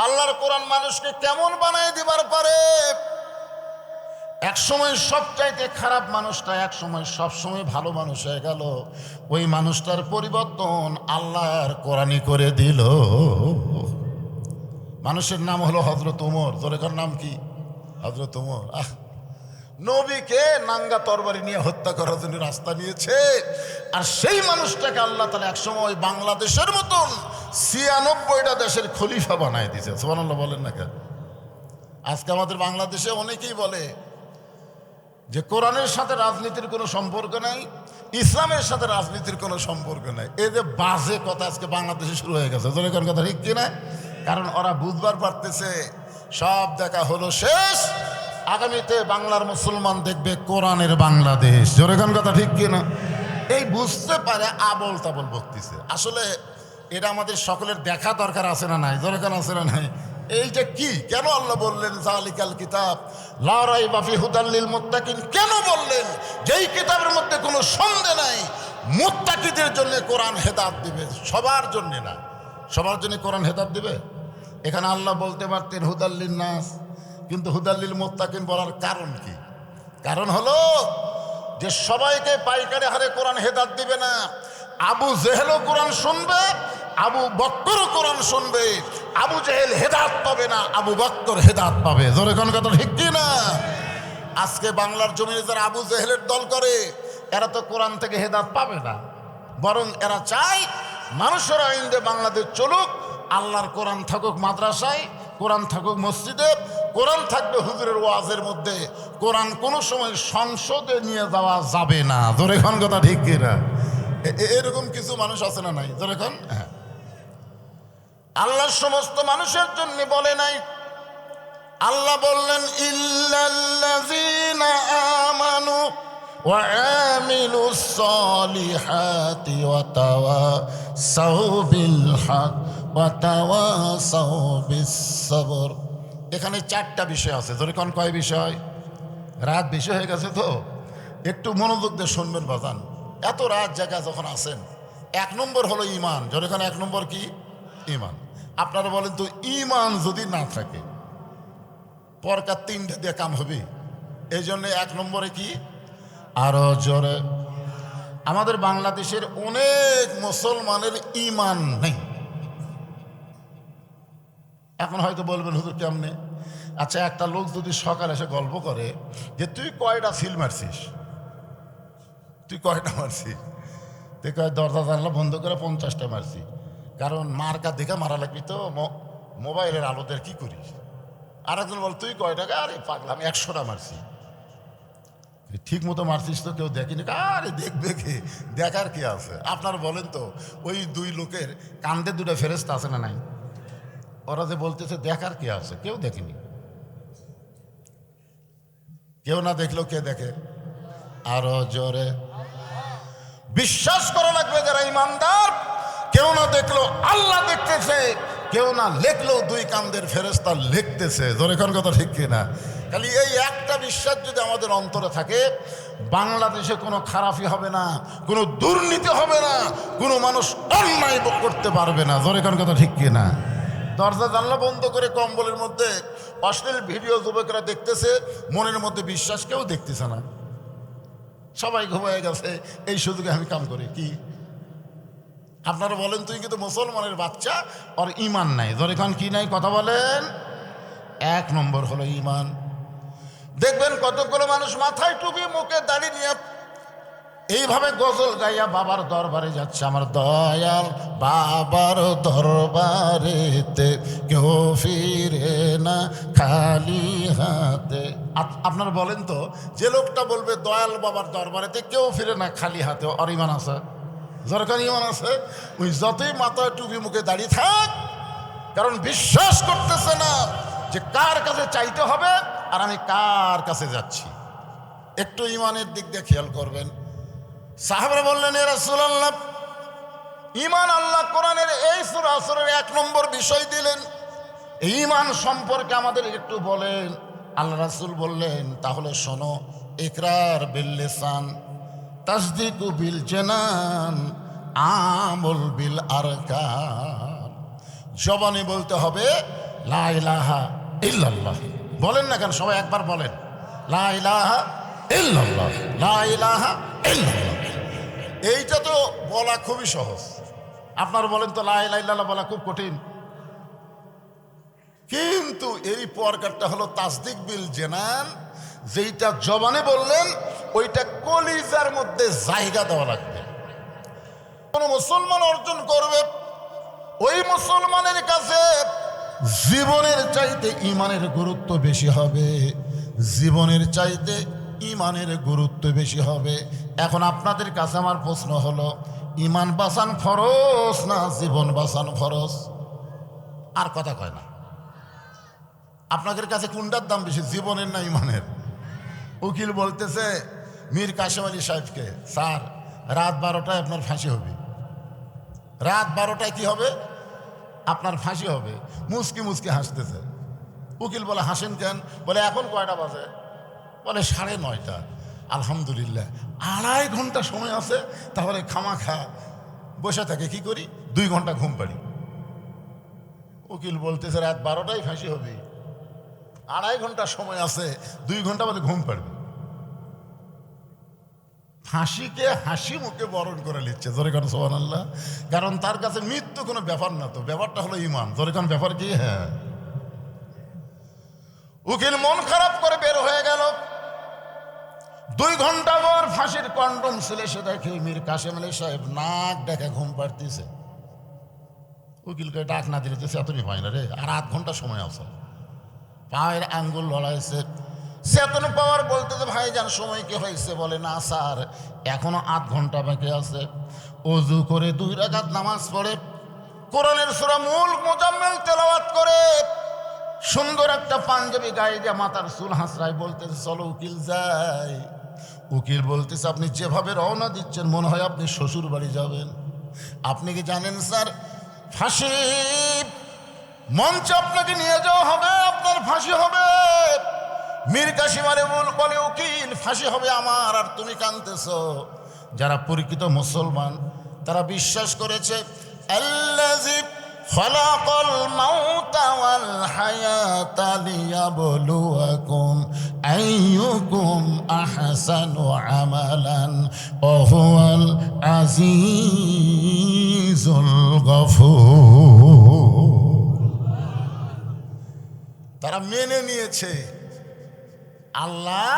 আল্লাহর কোরআন মানুষকে কেমন বানায় দিবার পারে। এক সময় সবচাইতে খারাপ মানুষটা এক সময় সবসময় ভালো মানুষ হয়ে গেল। ওই মানুষটার পরিবর্তন আল্লাহর কোরআনই করে দিল। মানুষের নাম হলো হযরত ওমর। জোরেকার নাম কি? হযরত ওমর। নবীকে নাঙ্গা তরবারি নিয়ে হত্যা করার জন্য রাস্তা নিয়েছে। আর সেই মানুষটাকে আল্লাহ তাআলা একসময় বাংলাদেশের মতন ৯৬টা দেশের খলিফা বানায় দিয়েছে। সুবহানাল্লাহ বলেন না কেন? আজকে আমাদের বাংলাদেশে অনেকেই বলে যে কোরআনের সাথে রাজনীতির কোনো সম্পর্ক নাই, ইসলামের সাথে রাজনীতির কোনো সম্পর্ক নাই। এই যে বাজে কথা আজকে বাংলাদেশে শুরু হয়ে গেছে। জোরে কোন কথা ঠিক কিনা? কারণ ওরা বুঝবার পারতেছে সব দেখা হলো শেষ, আগামীতে বাংলার মুসলমান দেখবে কোরআনের বাংলাদেশ। জোরে কোন কথা ঠিক কিনা? এই বুঝতে পারে আবল তাবল বকতেছে। আসলে এটা আমাদের সকলের দেখা দরকার আছে না নাই? জোরে কোন আছে না নাই? এইটা কি, কেন আল্লাহ বললেন যালিকাল কিতাব লা রাইবা ফি হুদাল লিল মুত্তাকিন? কেন বললেন? যেই কিতাবের মধ্যে কোনো সন্দেহ নাই মুত্তাকিদের জন্য কোরআন হেদায়েত দিবে, সবার জন্য না। সবার জন্য কোরআন হেদায়েত দিবে? এখানে আল্লাহ বলতে পারতেন হুদাল লিন নাস, কিন্তু হুদাল লিল মুত্তাকিন বলার কারণ কি? কারণ হলো যে সবাইকে পাইকারি হারে কোরআন হেদায়েত দিবে না। আবু জেহেলও কোরআন শুনবে, আবু বক্করও কোরআন শুনবে। আবু জেহেল হেদায়েত পাবে না, আবু বক্কর হেদায়েত পাবে। জোরে কোন কথা ঠিক কি না? আজকে বাংলার জমিনে যারা আবু জেহেলের দল করে এরা তো কোরআন থেকে হেদায়েত পাবে না, বরং এরা চায় মানুষের আইনে বাংলাদেশ চলুক, আল্লাহর কোরআন থাকুক মাদ্রাসায়, কোরআন থাকুক মসজিদে, কোরআন থাকবে হুজুরের ওয়াজের মধ্যে, কোরআন কোনো সময় সংসদে নিয়ে যাওয়া যাবে না। জোরে কোন কথা ঠিক কি না? এরকম কিছু মানুষ আছে না নাই? জোরে কোন? হ্যাঁ। আল্লাহ সমস্ত মানুষের জন্য বলে নাই। আল্লাহ বললেন ইল্লাল্লাযীনা আমানু ওয়া আমিলুস সালিহাতি ওয়া তাওয়াসাউ বিল হক ওয়া তাওয়াসাউ বিস সবর। এখানে 4টা বিষয় আছে। জোরে কোন কয় বিষয়? রাত বেশি হয়ে গেছে তো একটু মনোযোগ দিয়ে শুনবেন বাজান। এত রাত জায়গা যখন আছেন, 1 নম্বর হলো ঈমান। জোরে কোন 1 নম্বর কি? ঈমান। আপনারা বলেন তো ঈমান যদি না থাকে পরকার 3টা দিয়ে কাম হবে। এই জন্য 1 নম্বরে কি? আরো জোরে। আমাদের বাংলাদেশের অনেক মুসলমানের ঈমান নেই। এখন হয়তো বলবেন হুজুর কেমনে? আচ্ছা, একটা লোক যদি সকালে এসে গল্প করে যে তুই কয়টা সিল মারছিস, তুই কয়টা মারছিস, তুই কয় দরজা জানলা বন্ধ করে 50টা মারছি। কারণ মার্কা দেখে মারা লাগবি তো, মোবাইলের আলোদের কি করিস? আর একজন বল তুই কয় টাকা? আরে পাগলা, আমি 100টা মারছি। ঠিক মতো মারছিস তো কেউ দেখেনি? আরে দেখবে কে, দেখার কি আছে? আপনারা বলেন তো ওই 2 লোকের কান্দে 2টা ফেরেশতা আছে না নাই? ওরা যে বলতেছে দেখার কি আছে, কেউ দেখেনি। কেউ না দেখলেও কে দেখে? আরো জোরে। বিশ্বাস করা লাগবে যারা ইমানদার, কেউ না দেখলো আল্লাহ দেখতেছে, কেউ না লেখলেও 2 কান্দের ফেরেশতা লিখতেছে। জোরে কোন কথা ঠিক কিনা? খালি এই একটা বিশ্বাস যদি আমাদের অন্তরে থাকে, বাংলাদেশে কোনো খারাপই হবে না, কোনো দুর্নীতি হবে না, কোনো মানুষ অন্যায় করতে পারবে না। জোরে কোন কথা ঠিক কিনা? দরজা জানলা বন্ধ করে কম্বলের মধ্যে অশ্লীল ভিডিও যুবকরা দেখতেছে, মনের মধ্যে বিশ্বাস কেউ দেখতেছে না, সবাই ঘুমিয়ে গেছে, এই সুযোগে আমি কাম করি কি? আপনারা বলেন তুই কিন্তু মুসলমানের বাচ্চা, আর ঈমান নাই। ধর এখন কি নাই? কথা বলেন। 1 নম্বর হলো ঈমান। দেখবেন কতগুলো মানুষ মাথায় টুপি মুখে দাড়ি নিয়ে এইভাবে গজল গাইয়া বাবার দরবারে যাচ্ছে। আমার দয়াল বাবার দরবারেতে কেউ ফিরে না খালি হাতে। আপনারা বলেন তো যে লোকটা বলবে দয়াল বাবার দরবারেতে কেউ ফিরে না খালি হাতে, আর ঈমান আছে? দরকার ঈমান আছে? ওই যতই মাথায় টুপি মুখে দাঁড়িয়ে থাক, কারণ বিশ্বাস করতেছে না যে কার কাছে চাইতে হবে আর আমি কার কাছে যাচ্ছি। একটু ঈমানের দিক দিয়ে খেয়াল করবেন। সাহাবারা বললেন এ রাসূলুল্লাহ, ঈমান আল্লাহ কোরআনের এই সূরা আসরের 1 নম্বর বিষয় দিলেন, ঈমান সম্পর্কে আমাদের একটু বলেন। আল্লাহ রাসূল বললেন তাহলে শোনো, ইকরার বিল লিসান, তাসদীকু বিল জানান, আমল বিল আরকান। জবানে বলতে হবে লা ইলাহা ইল্লাল্লাহ। বলেন না কেন, সবাই একবার বলেন, লা ইলাহা ইল্লাল্লাহ, লা ইলাহা ইল্লাল্লাহ। এইটা তো বলা খুবই সহজ। আপনারা বলেন তো লা ইলাহা ইল্লাল্লাহ বলা খুব কঠিন। কিন্তু এই পরকারটা হলো তাসদিক বিল জানান, যেইটা জবানে বললেন ওইটা কলিজার মধ্যে জায়গা দেওয়া লাগবে। কোন মুসলমান অর্জন করবে, ওই মুসলমানের কাছে জীবনের চাইতে ইমানের গুরুত্ব বেশি হবে, জীবনের চাইতে ইমানের গুরুত্ব বেশি হবে। এখন আপনাদের কাছে আমার প্রশ্ন হলো, ইমান বাঁচান ফরজ না জীবন বাঁচান ফরজ? আর কথা কয় না। আপনাদের কাছে কোনটার দাম বেশি, জীবনের না ইমানের? উকিল বলতেছে মীর কাশেম আলী সাহেবকে, স্যার রাত 12টায় আপনার ফাঁসি হবে। রাত 12টায় কি হবে? আপনার ফাঁসি হবে। মুসকি মুসকি হাসতেছে। উকিল বলে হাসেন কেন? বলে এখন কয়টা বাজে? বলে 9:30। আলহামদুলিল্লাহ, 2.5 ঘন্টা সময় আছে, তাহলে খামাখা বসে থাকে কি করি, 2 ঘন্টা ঘুম পাড়ি। উকিল বলতেছে রাত 12টায় ফাঁসি হবে, 2.5 ঘন্টা সময় আছে, 2 ঘন্টা বাদে ঘুম পাড়বে। ফাঁসিকে হাসি মুখে বরণ করে নিচ্ছে, জোরে কারণ সুবহানাল্লাহ। কারণ তার কাছে মৃত্যু কোনো ব্যাপার না, তো ব্যাপারটা হলো ইমান। জোরে কারণ ব্যাপার কি? হ্যাঁ। উকিল মন খারাপ করে বের হয়ে গেল। 2 ঘন্টা পর ফাঁসির কন্ডম ছেলে সে দেখে মীর কাশেম আলী সাহেব নাক দেখে ঘুম পাড়তেছে। উকিলকে ডাক না দিলে তো চেতনই পায় না রে, আর 8 ঘন্টা সময় আছে। পায়ের আঙ্গুল লড়াইছে, চেতন পাওয়ার বলতে যে ভাইজান সময় কি হয়েছে? বলে না স্যার, এখনো 8 ঘন্টা বাকি আছে। ওযু করে 2 রাকাত নামাজ পড়ে কোরআনের সূরা মূল মুজাম্মিল তেলাওয়াত করে সুন্দর একটা পাঞ্জাবি গায়ে দিয়ে মাথার চুল হাসরায় বলতেছে চলো উকিল যাই। উকিল বলতেছে আপনি যেভাবে রওনা দিচ্ছেন মনে হয় আপনি শ্বশুর বাড়ি যাবেন। আপনি কি জানেন স্যার, ফাঁসি মঞ্চে আপনাকে নিয়ে যাওয়া হবে, আপনার ফাঁসি হবে। মীর কাশেম আলী বলে উকিল ফাঁসি হবে আমার, আর তুমি কাঁদতেছ। যারা পরিচিত মুসলমান তারা বিশ্বাস করেছে আল্লাযী খালাকাল মাউতা ওয়াল হায়াতা লিয়াবলুয়াকুম আইয়ুকুম আহসানু আমালান ওয়া হুয়াল আজিজুল গফুর। তারা মেনে নিয়েছে আল্লাহ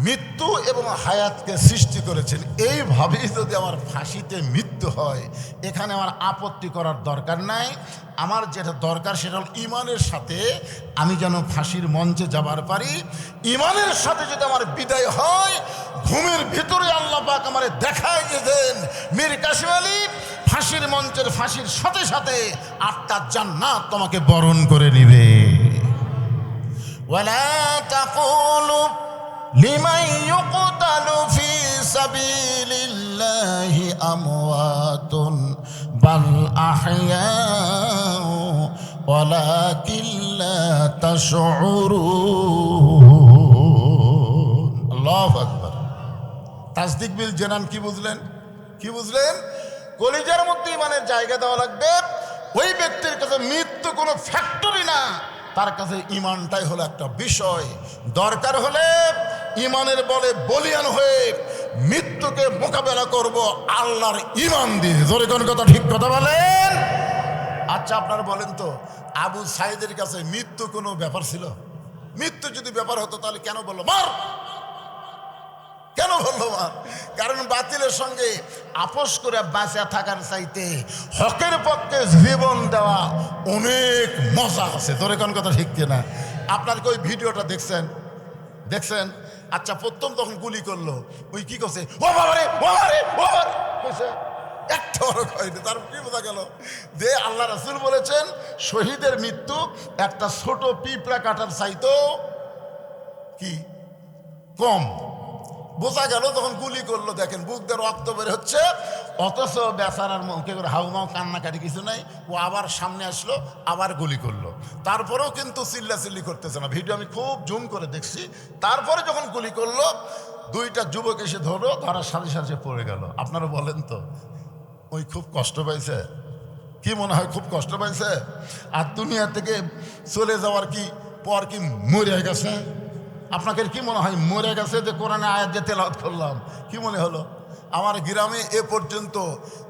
মৃত্যু এবং হায়াতকে সৃষ্টি করেছেন। এইভাবেই যদি আমার ফাঁসিতে মৃত্যু হয়, এখানে আমার আপত্তি করার দরকার নাই। আমার যেটা দরকার সেটা হল ইমানের সাথে আমি যেন ফাঁসির মঞ্চে যাবার পারি। ইমানের সাথে যদি আমার বিদায় হয়, ঘুমের ভিতরে আল্লাহ পাক আমারে দেখায় যে দেন মীর কাশেম আলী ফাঁসির মঞ্চের ফাঁসির সাথে সাথে 8টা জান্নাত তোমাকে বরণ করে নিবে। ওয়ালা তাকুলু লিমান ইউকতালু ফি সাবিলিল্লাহি আমওয়াতুন বাল আহইয়াউ ওয়ালাকিন লা তাশউরুন। আল্লাহু আকবার। তাসদিক বিল জানান কি বুঝলেন? কি বুঝলেন? কলিজার মধ্যে ইমানের জায়গা দেওয়া লাগবে। ওই ব্যক্তির কাছে মৃত্যু কোনো ফ্যাক্টরি না, তার কাছে ইমানটাই হলো একটা বিষয়। দরকার হলে ইমানের বলে বলিয়ান হয়ে মৃত্যুকে মোকাবেলা করব আল্লাহর ইমান দিয়ে। জোরে কোন কথা, ঠিক কথা বলেন। আচ্ছা আপনারা বলেন তো, আবু সাইদের কাছে মৃত্যু কোনো ব্যাপার ছিল? মৃত্যু যদি ব্যাপার হতো তাহলে কেন বললো মার? কেন বললো মার? কারণ বাতিলের সঙ্গে আপোষ করে বাঁচা থাকার চাইতে হকের পক্ষে জীবন দেওয়া অনেক মজা আছে। তোর কোন কথা ঠিক কিনা? আপনার কি ওই ভিডিওটা দেখছেন? দেখছেন? আচ্ছা প্রথম তখন গুলি করলো, ওই কি করছে, ও বাবারে ও বাবারে ও বাবারে কইছে, একটা বড় কয়নি। তার কি বোঝা গেল যে আল্লাহ রাসূল বলেছেন শহীদের মৃত্যু একটা ছোট পিঁপড়া কাটার চাইতো কি কম। বোঝা গেল তখন গুলি করলো, দেখেন বুক দিয়ে রক্ত বের হচ্ছে, অথচ বেচারার মুখে করে হাউমাউ কান্নাকাটি কিছু নাই। ও আবার সামনে আসলো, আবার গুলি করলো, তারপরেও কিন্তু চিল্লাচিল্লি করতেছে না। ভিডিও আমি খুব জুম করে দেখছি। তারপরে যখন গুলি করলো, 2টা যুবক এসে ধরো, ধরার সাথে সাথে পড়ে গেল। আপনারা বলেন তো ওই খুব কষ্ট পাইছে? কি মনে হয় খুব কষ্ট পাইছে? আর দুনিয়া থেকে চলে যাওয়ার কি পর কি মরে গেছে? আপনাকে কি মনে হয় মরে গেছে যে কোরআনে আয়াত যে তেলাওয়াত করলাম? কি মনে হলো? আমার গ্রামে এ পর্যন্ত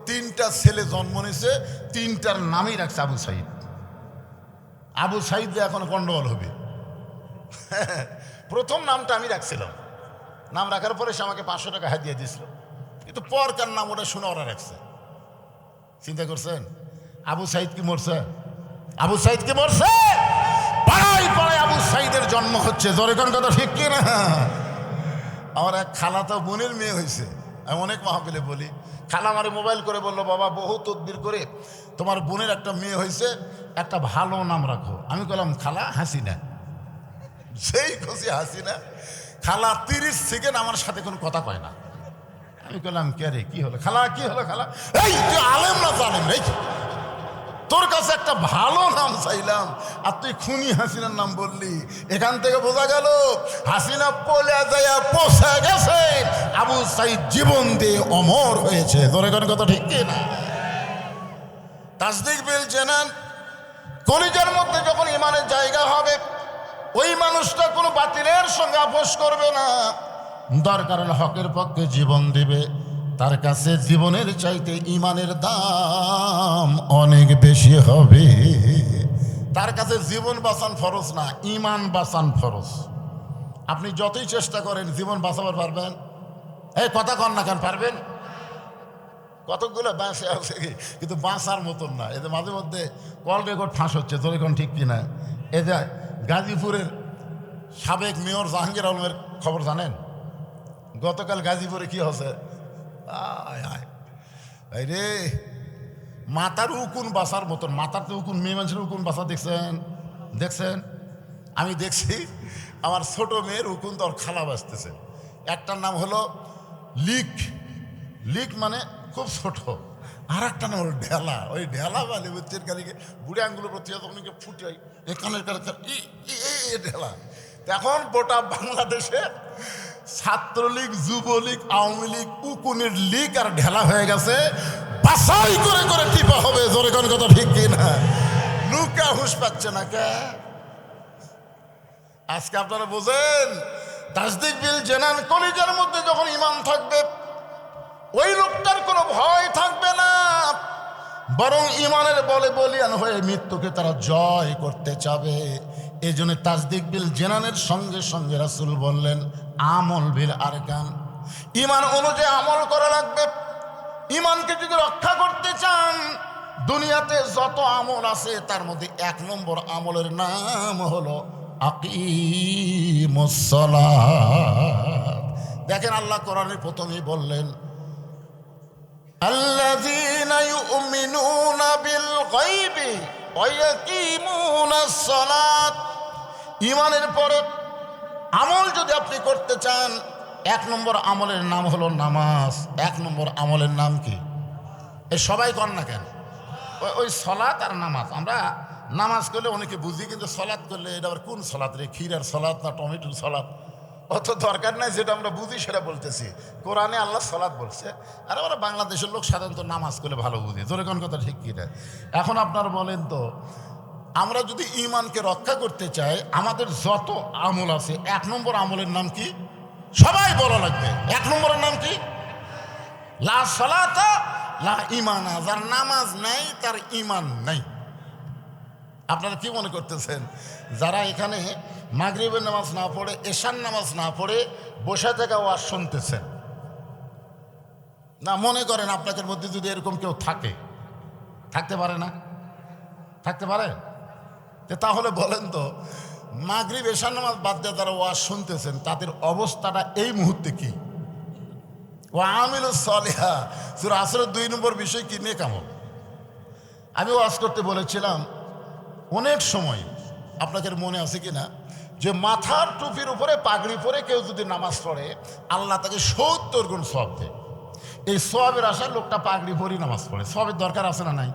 3টা ছেলে জন্ম নিয়েছে, 3টার নামই রাখছে আবু সাইদ। আবু সাইদ যে এখন গন্ডগোল হবে। প্রথম নামটা আমি রাখছিলাম, নাম রাখার পরে সে আমাকে 500 টাকা হাত দিয়ে দিয়েছিল, কিন্তু পরকার নাম ওটা শুনে ওরা রাখছে। চিন্তা করছেন? আবু সাইদ কি মরছে? আবু সাইদ কি মরছে? পাড়ায় পাড়ায় আবু সাইদের জন্ম হচ্ছে। জোরে কোন কথা ঠিক কি না? আমার এক খালাতো বোনের মেয়ে হয়েছে। আমি অনেক মাহফিলে বলি, খালা আমারে মোবাইল করে বললো, বাবা বহু তদবির করে তোমার বোনের একটা মেয়ে হয়েছে, একটা ভালো নাম রাখো। আমি বললাম, খালা হাসিনা। সেই খুশি হাসিনা। খালা 30 সেকেন্ড আমার সাথে কোনো কথা কয় না। আমি বললাম, কে রে, কি হলো খালা, কি হলো খালা? এই তুই আলেম না জালেম? এই তোর কাছে একটা ভালো নাম চাইলাম আর তুই খুনি হাসিনার নাম বললি। এখান থেকে বোঝা গেল হাসিনা পলে যায় পৌঁছে গেছে, আবু সাইদ জীবন দিয়ে অমর হয়েছে। তোর এখানে কথা ঠিক কি না? তাসদিক বিল জানান, কলিজার মধ্যে যখন ইমানের জায়গা হবে, ওই মানুষটা কোনো বাতিলের সঙ্গে আপোষ করবে না। দরকার হকের পক্ষে জীবন দিবে। তার কাছে জীবনের চাইতে ইমানের দাম অনেক বেশি হবে। তার কাছে জীবন বাঁচান ফরজ না, ইমান বাঁচান ফরজ। আপনি যতই চেষ্টা করেন জীবন বাঁচাবার পারবেন? এই কথা কন না কেন, পারবেন? কতগুলো বাঁচে আছে কিন্তু বাঁচার মতন না। এদের মাঝে মধ্যে কল রেকর্ড ফাঁস হচ্ছে, তোর এখন ঠিক কিনা? এ যে গাজীপুরের সাবেক মেয়র জাহাঙ্গীর আলমের খবর জানেন? গতকাল গাজীপুরে কি হচ্ছে? আয় রে, মাথার উকুন বাসার মতন, মাথার তো উকুন, মেয়ে মানুষের উকুন বাসা দেখছেন? দেখছেন? আমি দেখছি আমার ছোট মেয়ের উকুন তো ওর খালা বাসতেছে। একটার নাম হলো লিক, লিক মানে খুব ছোট। আর একটা নাম হলো ঢেলা। ওই ঢেলা বা লেবুচের কালিকে বুড়ে আঙ্গুলো প্রতি তখন ফুটে এখানের ঢেলা। এখন গোটা বাংলাদেশে ছাত্রলীগ, যুবলীগ, আওয়ামী লীগ, উকুনের লীগ আর ঢেলা হয়ে গেছে। বাছাই করে করে টিপা হবে। জোরে কোন কথা ঠিক কিনা? লুকা হুঁশ পাচ্ছে না কে? আজকে আপনারা বোঝেন, তাসদিক বিল জানান, কলিজার মধ্যে যখন ইমান থাকবে, ওই লোকটার কোনো ভয় থাকবে না, বরং ইমানের বলে বলিয়ান হয়ে মৃত্যুকে তারা জয় করতে চাবে। এই জন্য তাসদিক বিল জানানের সঙ্গে সঙ্গে রাসূল বললেন, আমল বিল আরকান, ইমান অনুযায়ী আমল করা লাগবে। ইমানকে যদি রক্ষা করতে চান, দুনিয়াতে যত আমল আছে তার মধ্যে 1 নম্বর আমলের নাম হলো আকিমুস সালাত। দেখেন আল্লাহ কোরআনে প্রথমেই বললেন, আল্লাযীনা ইউমিনুনা বিল গায়বি ওয়া ইয়াকিমুনাস সালাত। ইমানের পরে আমল যদি আপনি করতে চান, 1 নম্বর আমলের নাম হলো নামাজ। 1 নম্বর আমলের নাম কি? এই সবাই কর না কেন? ওই সলাত আর নামাজ। আমরা নামাজ করলে অনেকে বুঝি, কিন্তু সলাত করলে এটা আবার কোন সলাত রে? ক্ষীরার সলাত না টমেটোর সলাত? অত দরকার নাই, যেটা আমরা বুঝি সেটা বলতেছি। কোরআনে আল্লাহ সলাত বলছে, আর আমরা বাংলাদেশের লোক সাধারণত নামাজ করলে ভালো বুঝি। জোরে কোন কথা ঠিক কিনা? এখন আপনারা বলেন তো, আমরা যদি ইমানকে রক্ষা করতে চাই, আমাদের যত আমল আছে 1 নম্বর আমলের নাম কি? সবাই বলা লাগবে। 1 নম্বরের নাম কি? লা সালাতা লা ঈমানা। যার নামাজ নাই তার ইমান নাই। আপনারা কি মনে করতেছেন, যারা এখানে মাগরিবের নামাজ না পড়ে, এশার নামাজ না পড়ে বসে থেকে ওয়াজ শুনতেছেন, না মনে করেন আপনাদের মধ্যে যদি এরকম কেউ থাকে, থাকতে পারে না? থাকতে পারে? তাহলে বলেন তো, মাগরিব এশার নামাজ বাদ দিয়ে যারা ওয়াজ শুনতেছেন, তাদের অবস্থাটা এই মুহূর্তে কি? ওয়া আমিলুস সালিহা, সূরা আসরের 2 নম্বর বিষয় কি? নেক আমল। আমি ওয়াজ করতে বলেছিলাম অনেক সময়, আপনাদের মনে আছে কি না, যে মাথার টুপির উপরে পাগড়ি পরে কেউ যদি নামাজ পড়ে, আল্লাহ তাকে 70 গুণ সওয়াব দেয়। এই সওয়াবের আশায় লোকটা পাগড়ি পরেই নামাজ পড়ে। সওয়াবের দরকার আছে না নাই?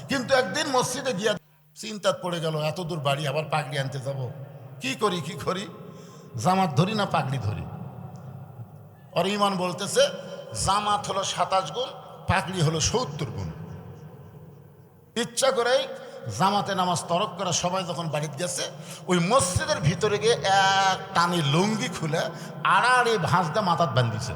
কিন্তু একদিন মসজিদে গিয়া চিন্তাত পড়ে গেল, এত দূর বাড়ি, আবার পাগড়ি আনতে যাব, কি করি? জামাত ধরি না পাগড়ি ধরি? আর ইমান বলতেছে জামাত হলো 27 গুণ, পাগড়ি হলো 70 গুণ। ইচ্ছা করেই জামাতে নামাজ তরক করে সবাই যখন বাড়িতে গেছে, ওই মসজিদের ভিতরে গিয়ে এক টানি লুঙ্গি খুলে আড়াআড়ি ভাঁজ দিয়ে মাথাত বান্ধিছে।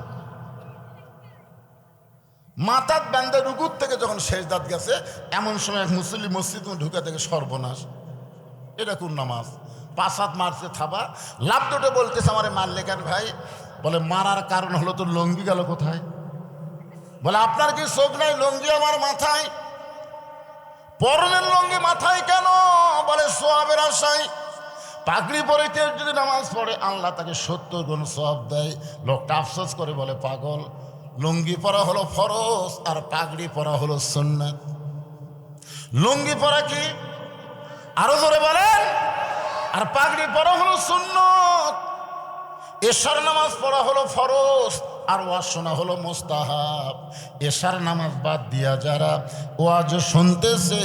মাথাত বান্ধে রুকুর থেকে যখন শেষ দাঁত গেছে, এমন সময় এক মুসল্লি মসজিদ ঢুকে থেকে সর্বনাশ, এটা কোন নামাজ? 5 হাত মারছে থাবা, লাভ দুটো বলতেছে আমারে মারলে কেন ভাই? বলে মারার কারণ হলো তো লুঙ্গি গেল কোথায়? বলে আপনার কি চোখ নাই? লুঙ্গি আমার মাথায়। পরনের লুঙ্গি মাথায় কেন? বলে সোয়াবের আশায়। পাগড়ি পরে কেউ যদি নামাজ পড়ে আল্লাহ তাকে 70 গুণ সওয়াব দেয়। লোকটা আফসোস করে বলে পাগল, লুঙ্গি পরা হলো ফরজ আর পাগড়ি পরা হলো সুন্নাত। লুঙ্গি পরা কি? আরো জোরে বলেন। আর পাগড়ি পরা হলো সুন্নত। এশার নামাজ পড়া হলো ফরজ আর ওয়াজ শোনা হলো মুস্তাহাব। এশার নামাজ বাদ দিয়া যারা ওয়াজ শুনতেছে,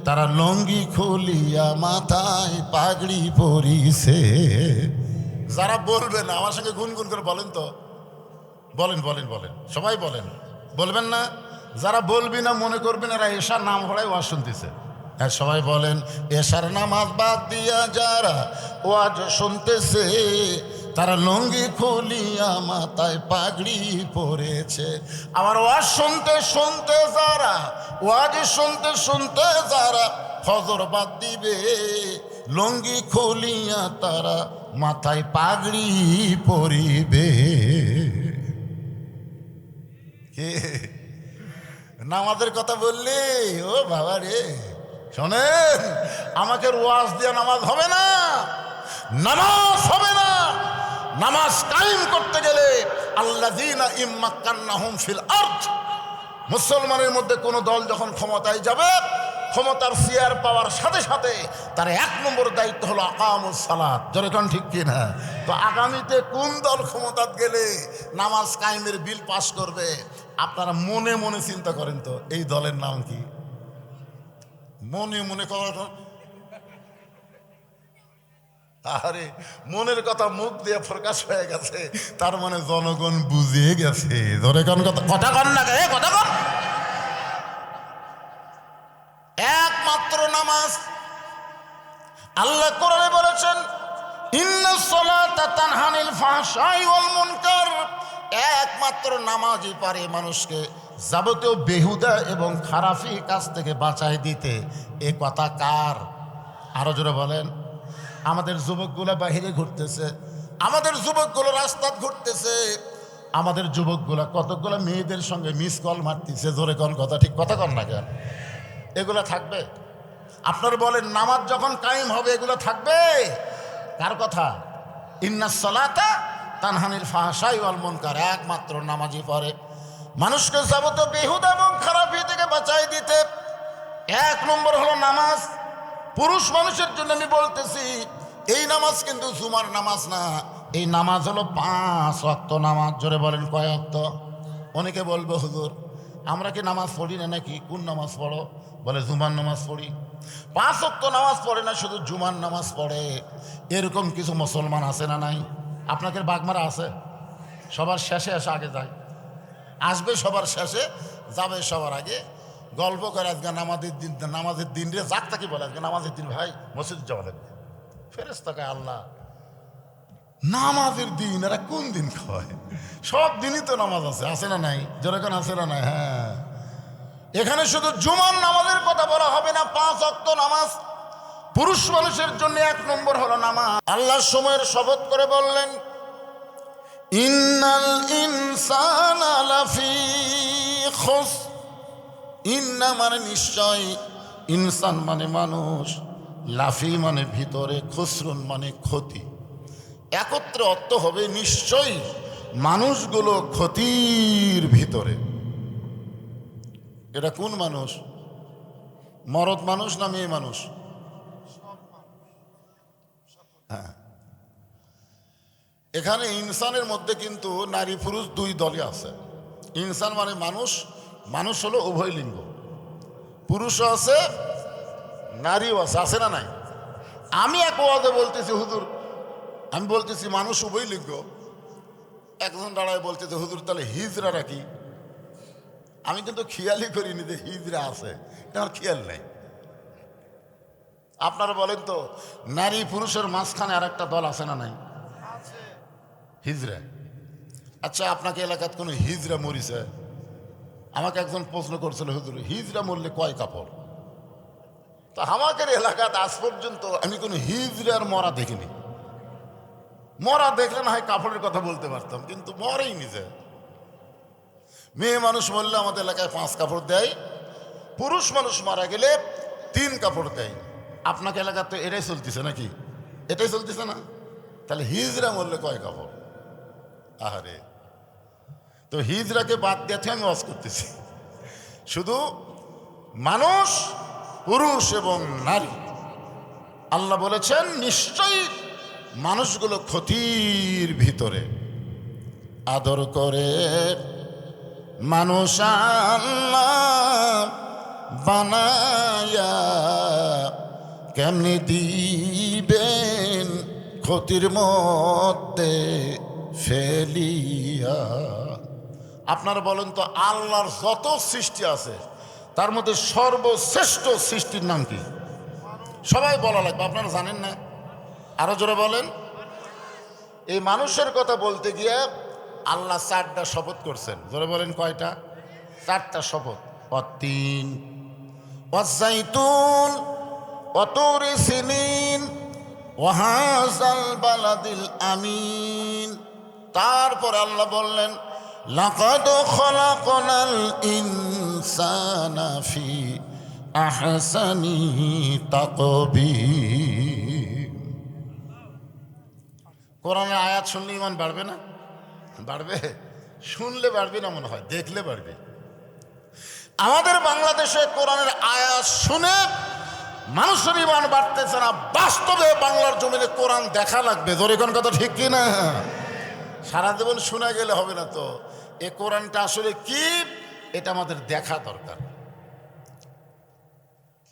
তারা লুঙ্গি খুলিয়া মাথায় পাগড়ি পরিছে। যারা বলবে না, আমার সঙ্গে গুনগুন করে বলেন তো, বলেন বলেন বলেন, সবাই বলেন, বলবেন না? যারা বলবি না মনে করবেন এরা এশার নাম হলাই ওয়াজ শুনতেছে। হ্যাঁ, সবাই বলেন, এশার নামাজ বাদ দিয়া যারা ওয়াজ শুনতেছে, তারা লুঙ্গি খুলিয়া মাথায় পাগড়ি পরেছে। আবার ওয়াজ শুনতে শুনতে যারা, ওয়াজ শুনতে শুনতে যারা ফজর বাদ দিবে, লুঙ্গি খুলিয়া তারা মাথায় পাগড়ি পরিবে। কে নামাজের কথা বললি? ও বাবা রে, শোনেন, আমাকে ওয়াজ দিয়ে নামাজ হবে না, নামাজ হবে না। নামাজ কায়েম করতে গেলে আল্লাযীনা ইম্মাক্কান্নাহুম ফিল আরদ, মুসলমানের মধ্যে কোন দল যখন ক্ষমতায় যাবে, ক্ষমতার চেয়ার পাওয়ার সাথে সাথে তার 1 নম্বর দায়িত্ব হলো আকামুস সালাত। জোরে কোন ঠিক কিনা? তো আগামীতে কোন দল ক্ষমতাত গেলে নামাজ কায়েমের বিল পাস করবে, আপনারা মনে মনে চিন্তা করেন তো, এই দলের নাম কি? মনে মনে করার, আরে মনের কথা মুখ দিয়ে প্রকাশ হয়ে গেছে, তার মানে জনগণ বুঝে গেছে। ধরে কোন কথা কন না, কথা কন। একমাত্র নামাজ, আল্লাহ কোরআনে বলেছেন, ইন্নাস সালাতা তানহা আনিল ফাহশাই ওয়াল মুনকার। একমাত্র নামাজই পারে মানুষকে যাবতীয় বেহুদা এবং খারাপি কাজ থেকে বাঁচাই দিতে। এ কথা কার? আরো জোরে বলেন। আমাদের যুবকগুলো বাহিরে ঘুরতেছে, আমাদের যুবকগুলো রাস্তায় ঘুরতেছে, আমাদের যুবকগুলো কতগুলো মেয়েদের সঙ্গে মিস কল মারতেছে। জোরে কোন কথা, ঠিক কথা কন না কেন? এগুলো থাকবে? আপনারা বলেন, নামাজ যখন কায়েম হবে এগুলো থাকবে? কার কথা? ইন্নাস সালাতা তানহা আনিল ফাহশাই ওয়াল মুনকার। একমাত্র নামাজই পারে মানুষকে যাবতীয় বেহুদা এবং খারাপি থেকে বাঁচাই দিতে। 1 নম্বর হলো নামাজ। পুরুষ মানুষের জন্য আমি বলতেছি, এই নামাজ কিন্তু জুমার নামাজ না, এই নামাজ হলো 5 ওয়াক্ত নামাজ। জোরে বলেন, কয় ওয়াক্ত? অনেকে বলবে হুজুর আমরা কি নামাজ পড়ি না নাকি? কোন নামাজ পড়ো? বলে জুমার নামাজ পড়ি। 5 ওয়াক্ত নামাজ পড়ে না, শুধু জুমার নামাজ পড়ে। এরকম কিছু মুসলমান আছে না নাই? আপনাদের বাগমারা আছে? সবার শেষে এসে আগে যায়, আসবে সবার শেষে, যাবে সবার আগে। গল্প করে আজকে নামাজের দিন রে, যাক তাকে বলে আজকে নামাজের দিন, ভাই মসজিদ যাওয়া লাগবে। ফেরেশতাকে আল্লাহ, নামাজের দিন এরা কোন দিন খায়? সব দিনই তো নামাজ আছে, আছে না নাই? যেরকম আছে না নাই? হ্যাঁ, এখানে শুধু জুমার নামাজের কথা বলা হবে না, 5 ওয়াক্ত নামাজ পুরুষ মানুষের জন্য 1 নম্বর হলো নামাজ। আল্লাহ সময়ের শপথ করে বললেন, ইন্নাল ইনসানা লাফি খুসর। ইন্না মানে নিশ্চয়, ইনসান মানে মানুষ, লাফি মানে ভিতরে, খুসরুন মানে ক্ষতি। একত্রে অর্থ হবে নিশ্চয়ই মানুষগুলো ক্ষতির ভিতরে। এটা কোন মানুষ? মরদ মানুষ না মেয়ে মানুষ? হ্যাঁ, এখানে ইনসানের মধ্যে কিন্তু নারী পুরুষ 2 দলই আছে। ইনসান মানে মানুষ, মানুষ হলো উভয় লিঙ্গ, পুরুষও আছে নারীও আছে, আছে না নাই? আমি এক ওয়াজে বলতেছি হুজুর, আমি বলতেছি মানুষ উভয় লিঙ্গ, একজন দাঁড়ায় বলতেছে হুজুর তাহলে হিজড়ারা কি? আমি কিন্তু খেয়ালই করিনি যে হিজড়া আছে, এটা আমার খেয়াল নেই। আপনারা বলেন তো, নারী পুরুষের মাঝখানে আর একটা দল আছে না নাই? হিজড়া। আচ্ছা, আপনাকে এলাকাত কোনো হিজড়া মরিছে? আমাকে একজন প্রশ্ন করছিল, হুজুর হিজড়া মরলে কয় কাপড়? তো আমাদের এলাকাতে আজ পর্যন্ত আমি কোনো হিজড়ার মরা দেখিনি। মরা দেখলে না হয় কাপড়ের কথা বলতে পারতাম, কিন্তু মরেই নিজে। মেয়ে মানুষ মরলে আমাদের এলাকায় 5 কাপড় দেয়, পুরুষ মানুষ মারা গেলে 3 কাপড় দেয়। আপনাকে এলাকাতে তো এটাই চলতেছে নাকি? এটাই চলতেছে না? তাহলে হিজড়া মরলে কয় কাপড়? আহারে, তো হিজড়াকে বাদ দিয়েছে আমি ওয়াজ করতেছি। শুধু মানুষ, পুরুষ এবং নারী। আল্লাহ বলেছেন নিশ্চয়ই মানুষগুলো ক্ষতির ভিতরে। আদর করে মানুষ আল্লাহ বানায়া কেমনি দিবেন ক্ষতির মধ্যে ফেলিয়া। আপনারা বলেন তো, আল্লাহর যত সৃষ্টি আছে তার মধ্যে সর্বশ্রেষ্ঠ সৃষ্টির নাম কি? সবাই বলা লাগবে, আপনারা জানেন না? আরো জোরে বলেন। এই মানুষের কথা বলতে গিয়ে আল্লাহ 4টা শপথ করছেন। জোরে বলেন কয়টা? 4টা শপথ। অতীন, ওয়াজাইতুন, ওয়াতুরি সিনিন, ওয়াহাজাল বালাদিল আমিন। তারপর আল্লাহ বললেন লাকাদ খলাকনাল ইনসানা ফি আহসানি তাকবীর। কোরআনের আয়াত শুনলে ইমান বাড়বে না? বাড়বে। শুনলে বাড়বে না মনে হয়, দেখলে বাড়বে। আমাদের বাংলাদেশে কোরআনের আয়াত শুনে মানুষের ইমান বাড়তেছে না। বাস্তবে বাংলার জমিনে কোরআন দেখা লাগবে। জোরে কোন কথা ঠিক কি না? সারা জীবন শোনা গেলে হবে না তো। এ কোরআনটা আসলে কি, এটা আমাদের দেখা দরকার।